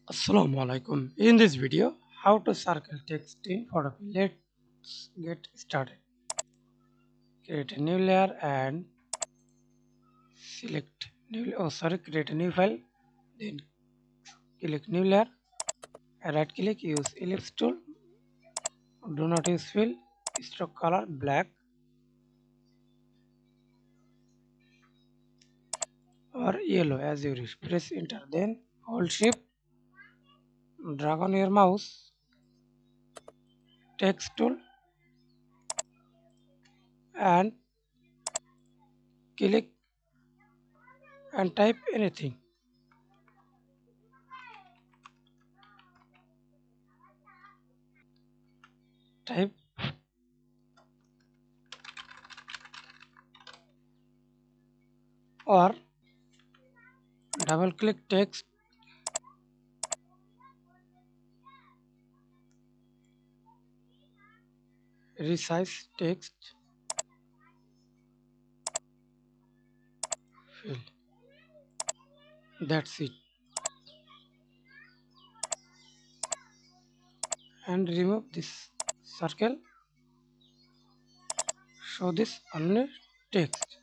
Assalamu alaikum. In this video, how to circle text in Photopea. Let's get started. Create a new layer and select create a new file. Then click new layer. Right click, use ellipse tool. Do not use fill. Stroke color black or yellow as you wish. Press enter. Then hold shift. Drag on your mouse. Text tool and click and type anything. Type or double click text. Resize text. Fill. That's it. And remove this circle. Show this only text.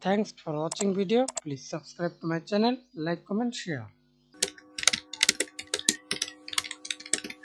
Thanks for watching video. Please subscribe to my channel, like, comment, share.